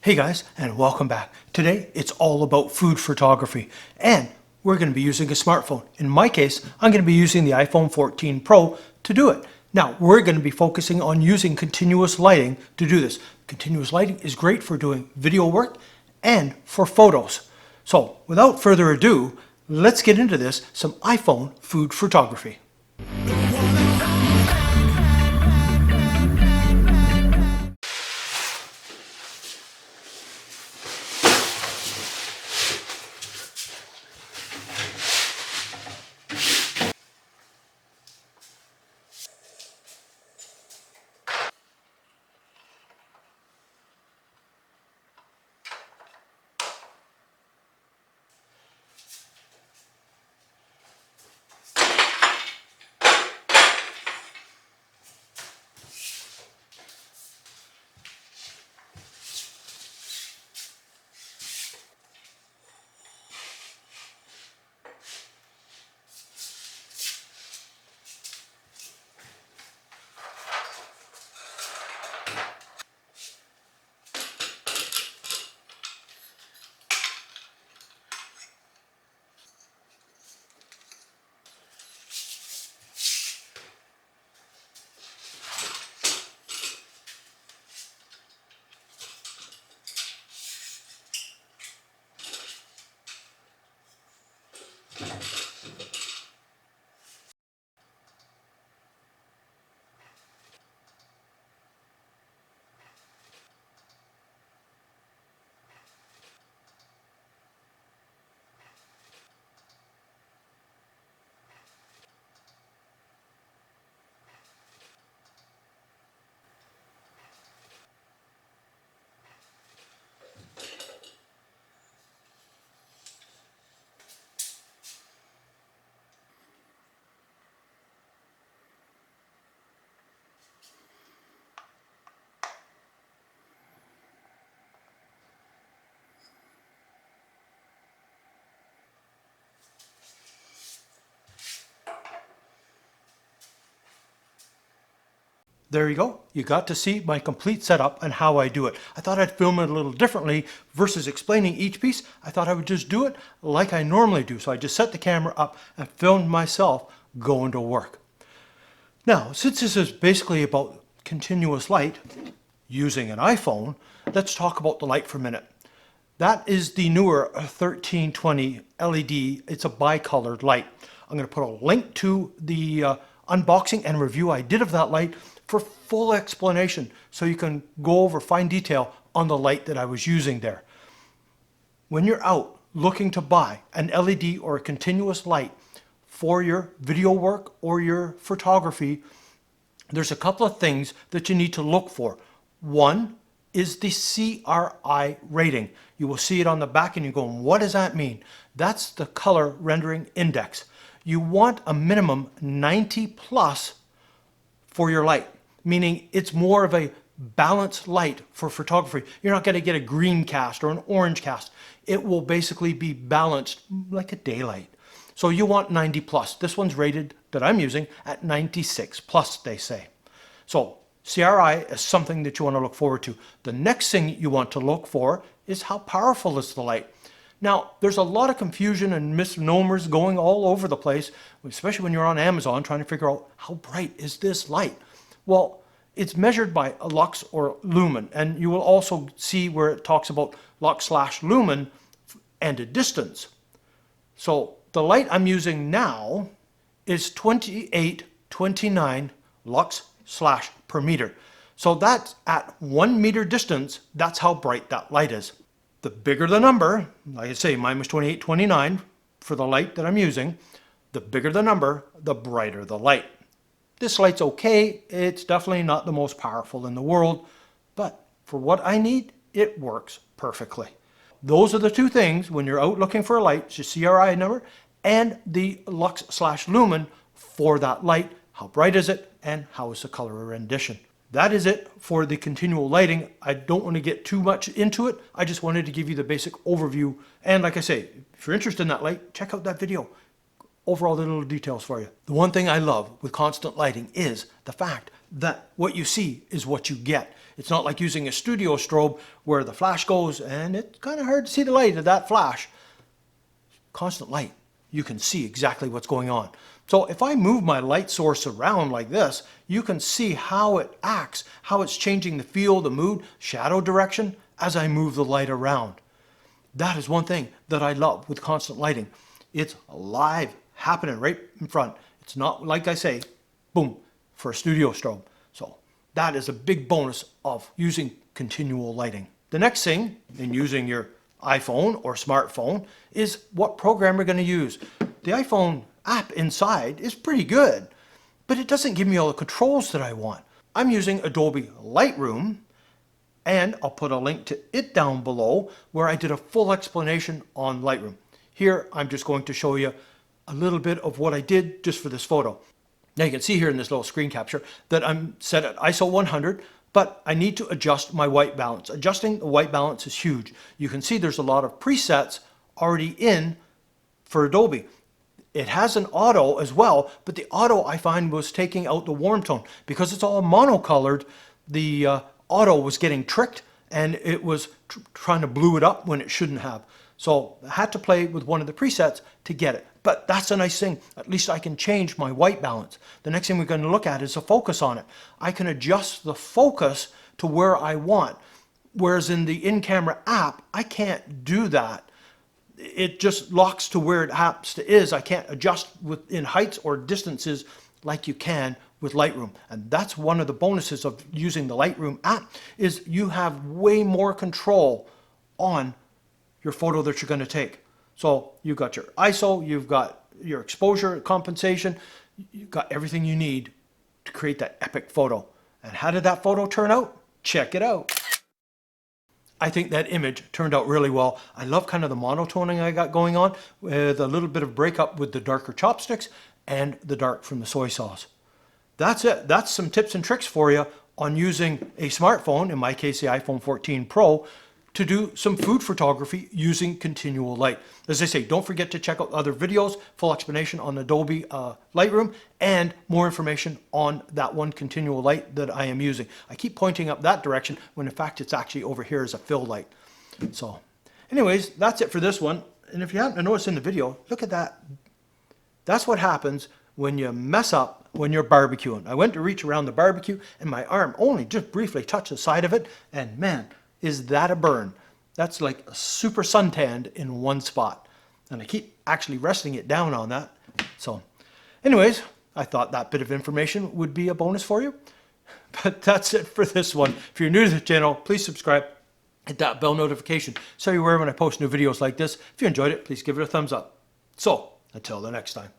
Hey guys, and welcome back. Today, it's all about food photography, and we're going to be using a smartphone. In my case, I'm going to be using the iPhone 14 Pro to do it. Now, we're going to be focusing on using continuous lighting to do this. Continuous lighting is great for doing video work and for photos. So, without further ado, let's get into this, some iPhone food photography. There you go. You got to see my complete setup and how I do it. I thought I'd film it a little differently versus explaining each piece. I thought I would just do it like I normally do. So I just set the camera up and filmed myself going to work. Now, since this is basically about continuous light using an iPhone, let's talk about the light for a minute. That is the newer 1320 LED. It's a bicolored light. I'm going to put a link to the unboxing and review I did of that light for full explanation, so you can go over fine detail on the light that I was using there. When you're out looking to buy an LED or a continuous light for your video work or your photography, there's a couple of things that you need to look for. One is the CRI rating. You will see it on the back and you're going, what does that mean? That's the color rendering index. You want a minimum 90 plus for your light, meaning it's more of a balanced light for photography. You're not going to get a green cast or an orange cast. It will basically be balanced like a daylight. So you want 90 plus. This one's rated, that I'm using, at 96 plus, they say. So CRI is something that you want to look forward to. The next thing you want to look for is how powerful is the light. Now, there's a lot of confusion and misnomers going all over the place, especially when you're on Amazon trying to figure out how bright is this light. Well, it's measured by a lux or lumen, and you will also see where it talks about lux/lumen and a distance. So the light I'm using now is 2829 lux/per meter. So that's at 1 meter distance, that's how bright that light is. The bigger the number, like I say, mine was 2829 for the light that I'm using, the bigger the number, the brighter the light. This light's okay, it's definitely not the most powerful in the world, but for what I need, it works perfectly. Those are the two things when you're out looking for a light, it's your CRI number and the lux/lumen for that light. How bright is it and how is the color rendition? That is it for the continual lighting. I don't want to get too much into it. I just wanted to give you the basic overview. And like I say, if you're interested in that light, check out that video. Overall, the little details for you. The one thing I love with constant lighting is the fact that what you see is what you get. It's not like using a studio strobe where the flash goes and it's kind of hard to see the light of that flash. Constant light, you can see exactly what's going on. So if I move my light source around like this, you can see how it acts, how it's changing the feel, the mood, shadow direction as I move the light around. That is one thing that I love with constant lighting. It's live, happening right in front. It's not, like I say, boom, for a studio strobe. So that is a big bonus of using continual lighting. The next thing in using your iPhone or smartphone is what program we're going to use. The iPhone app inside is pretty good, but it doesn't give me all the controls that I want. I'm using Adobe Lightroom, and I'll put a link to it down below where I did a full explanation on Lightroom. Here, I'm just going to show you a little bit of what I did just for this photo. Now you can see here in this little screen capture that I'm set at ISO 100, but I need to adjust my white balance. Adjusting the white balance is huge. You can see there's a lot of presets already in for Adobe. It has an auto as well, but the auto I find was taking out the warm tone. Because it's all monocolored, the auto was getting tricked and it was trying to blue it up when it shouldn't have. So I had to play with one of the presets to get it. But that's a nice thing. At least I can change my white balance. The next thing we're going to look at is the focus on it. I can adjust the focus to where I want. Whereas in the in-camera app, I can't do that. It just locks to where it happens to is. I can't adjust within heights or distances like you can with Lightroom. And that's one of the bonuses of using the Lightroom app, is you have way more control on your photo that you're going to take. So you've got your ISO, you've got your exposure compensation, you've got everything you need to create that epic photo. And how did that photo turn out? Check it out. I think that image turned out really well. I love kind of the monotoning I got going on with a little bit of breakup with the darker chopsticks and the dark from the soy sauce. That's it. That's some tips and tricks for you on using a smartphone, in my case the iPhone 14 Pro, to do some food photography using continual light. As I say, don't forget to check out other videos, full explanation on Adobe Lightroom, and more information on that one continual light that I am using. I keep pointing up that direction when in fact it's actually over here as a fill light. So anyways, that's it for this one. And if you happen to notice in the video, look at that. That's what happens when you mess up when you're barbecuing. I went to reach around the barbecue and my arm only just briefly touched the side of it, and man, is that a burn. That's like a super suntanned in one spot. And I keep actually resting it down on that. So anyways, I thought that bit of information would be a bonus for you. But that's it for this one. If you're new to the channel, please subscribe, hit that bell notification so you're aware when I post new videos like this. If you enjoyed it, please give it a thumbs up. So until the next time.